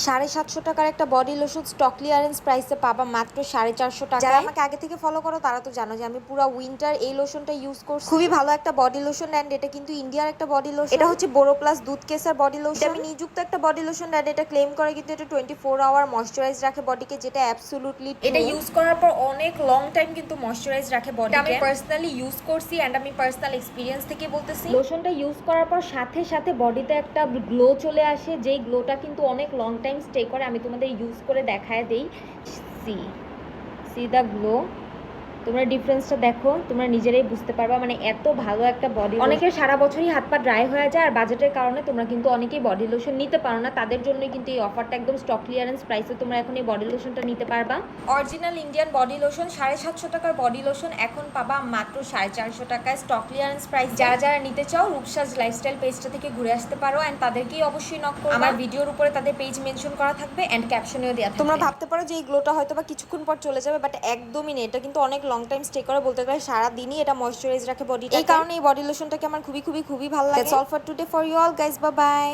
750 টাকার একটা body lotion stock clearance প্রাইসে পাবা মাত্র 450 টাকা। যারা আমাকে আগে থেকে ফলো করো তারা তো জানো যে আমি পুরো উইন্টার এই লোশনটা ইউজ করছি। খুবই ভালো একটা বডি লোশন এন্ড এটা কিন্তু ইন্ডিয়ার একটা বডি লোশন। এটা হচ্ছে বোরো প্লাস দুধ কেসার বডি লোশন। আমি নিযুক্ত একটা বডি লোশন এন্ড এটা ক্লেম করে কিন্তু এটা 24 আওয়ার ময়শ্চারাইজ রাখে বডিকে, যেটা অ্যাবসলিউটলি এটা ইউজ করার পর অনেক লং টাইম কিন্তু ময়শ্চারাইজ রাখে বডিকে। আমি পার্সোনালি ইউজ করছি এন্ড আমি পার্সোনাল এক্সপেরিয়েন্স থেকে বলতেছি লোশনটা ইউজ করার পর সাথে সাথে বডিতে একটা গ্লো চলে আসে, যেই গ্লোটা কিন্তু অনেক লং টাইম স্টে করে। আমি তোমাদের ইউজ করে দেখায় দেই। সি দ্য গ্লো, তোমরা ডিফারেন্সটা দেখো, তোমরা নিজেরাই বুঝতে পারবা। মানে এত ভালো একটা বডি। অনেকের সারা বছরই হাত পা ড্রাই হয়ে যায় আর বাজেটের কারণে তোমরা কিন্তু অনেকেই বডি লোশন নিতে পারো না, তাদের জন্যই কিন্তু এই অফারটা একদম স্টক ক্লিয়ারেন্স প্রাইসে তোমরা এখন এই বডি লোশনটা নিতে পারবা। অরিজিনাল ইন্ডিয়ান বডি লোশন 750 টাকার বডি লোশন এখন পাবা মাত্র 450 টাকায় স্টক ক্লিয়ারেন্স প্রাইস। যারা যারা নিতে চাও রূপসাজ লাইফস্টাইল পেজটা থেকে ঘুরে আসতে পারো এন্ড তাদেরকেই অবশ্যই নক করো। আমার ভিডিওর উপরে তাদের পেজ মেনশন করা থাকবে এন্ড ক্যাপশনেও দেওয়া থাকবে। তোমরা ভাবতে পারো যে এই গ্লোটা হয়তো বা কিছুক্ষণ পর চলে যাবে, বাট একদমই না, এটা কিন্তু অনেক লং টাইম স্টে করে, বলতে গেলে সারাদিনই এটা ময়শ্চারাইজ রাখে বডি। এই কারণে এই বডি লোশনটাকে আমার খুবই খুবই খুবই ভালো লাগে। That's all for today for you all guys, bye by.